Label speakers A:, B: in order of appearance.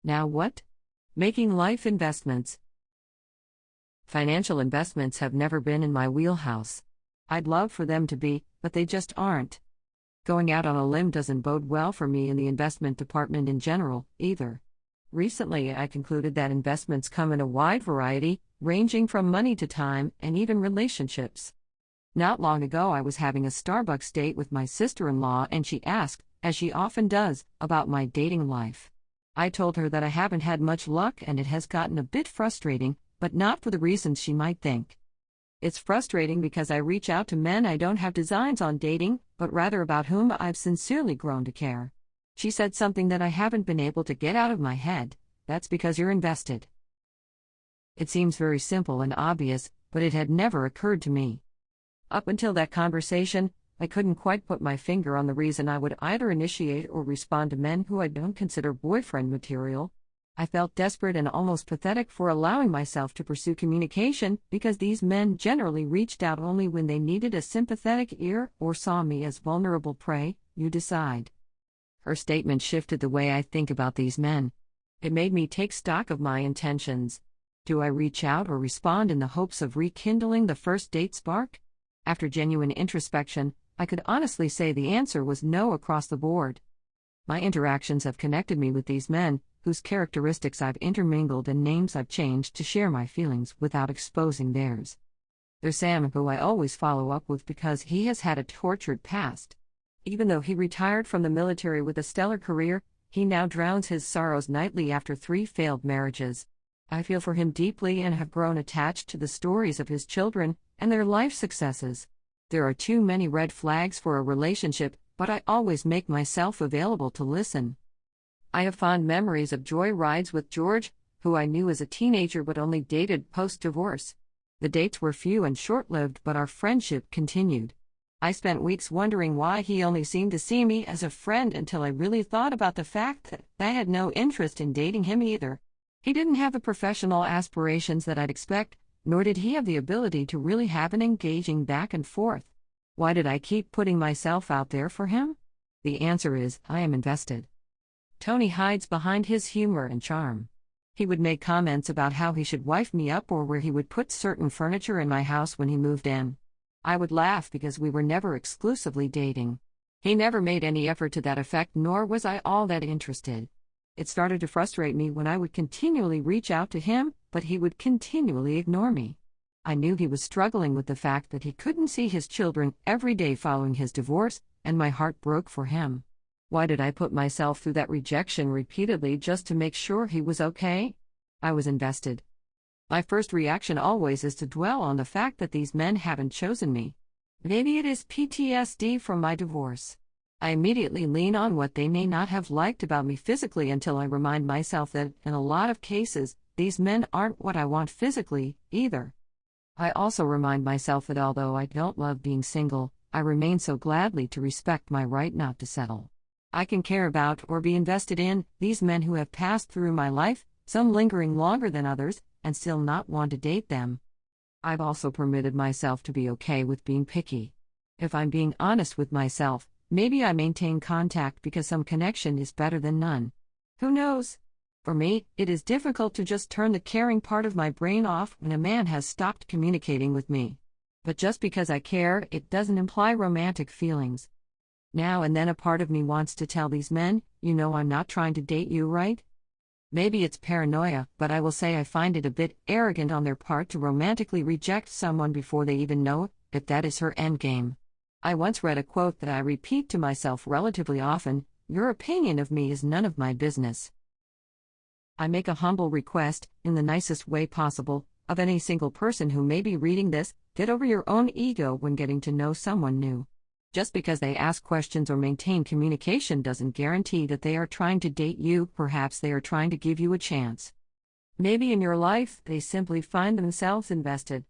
A: Now what? Making life investments. Financial investments have never been in my wheelhouse. I'd love for them to be, but they just aren't. Going out on a limb doesn't bode well for me in the investment department in general, either. Recently, I concluded that investments come in a wide variety, ranging from money to time and even relationships. Not long ago, I was having a Starbucks date with my sister-in-law, and she asked, as she often does, about my dating life. I told her that I haven't had much luck and it has gotten a bit frustrating, but not for the reasons she might think. It's frustrating because I reach out to men I don't have designs on dating, but rather about whom I've sincerely grown to care. She said something that I haven't been able to get out of my head: that's because you're invested. It seems very simple and obvious, but it had never occurred to me. Up until that conversation, I couldn't quite put my finger on the reason I would either initiate or respond to men who I don't consider boyfriend material. I felt desperate and almost pathetic for allowing myself to pursue communication, because these men generally reached out only when they needed a sympathetic ear or saw me as vulnerable prey. You decide. Her statement shifted the way I think about these men. It made me take stock of my intentions. Do I reach out or respond in the hopes of rekindling the first date spark? After genuine introspection, I could honestly say the answer was no across the board. My interactions have connected me with these men, whose characteristics I've intermingled and names I've changed to share my feelings without exposing theirs. There's Sam, who I always follow up with because he has had a tortured past. Even though he retired from the military with a stellar career, he now drowns his sorrows nightly after 3 failed marriages. I feel for him deeply and have grown attached to the stories of his children and their life successes. There are too many red flags for a relationship, but I always make myself available to listen. I have fond memories of joy rides with George, who I knew as a teenager but only dated post-divorce. The dates were few and short-lived, but our friendship continued. I spent weeks wondering why he only seemed to see me as a friend until I really thought about the fact that I had no interest in dating him either. He didn't have the professional aspirations that I'd expect, nor did he have the ability to really have an engaging back and forth. Why did I keep putting myself out there for him? The answer is, I am invested. Tony hides behind his humor and charm. He would make comments about how he should wife me up or where he would put certain furniture in my house when he moved in. I would laugh because we were never exclusively dating. He never made any effort to that effect, nor was I all that interested. It started to frustrate me when I would continually reach out to him, but he would continually ignore me. I knew he was struggling with the fact that he couldn't see his children every day following his divorce, and my heart broke for him. Why did I put myself through that rejection repeatedly just to make sure he was okay? I was invested. My first reaction always is to dwell on the fact that these men haven't chosen me. Maybe it is PTSD from my divorce. I immediately lean on what they may not have liked about me physically until I remind myself that, in a lot of cases, these men aren't what I want physically, either. I also remind myself that although I don't love being single, I remain so gladly to respect my right not to settle. I can care about or be invested in these men who have passed through my life, some lingering longer than others, and still not want to date them. I've also permitted myself to be okay with being picky. If I'm being honest with myself, maybe I maintain contact because some connection is better than none. Who knows? For me, it is difficult to just turn the caring part of my brain off when a man has stopped communicating with me. But just because I care, it doesn't imply romantic feelings. Now and then a part of me wants to tell these men, you know I'm not trying to date you, right? Maybe it's paranoia, but I will say I find it a bit arrogant on their part to romantically reject someone before they even know if that is her endgame. I once read a quote that I repeat to myself relatively often: your opinion of me is none of my business. I make a humble request, in the nicest way possible, of any single person who may be reading this: get over your own ego when getting to know someone new. Just because they ask questions or maintain communication doesn't guarantee that they are trying to date you. Perhaps they are trying to give you a chance. Maybe in your life, they simply find themselves invested.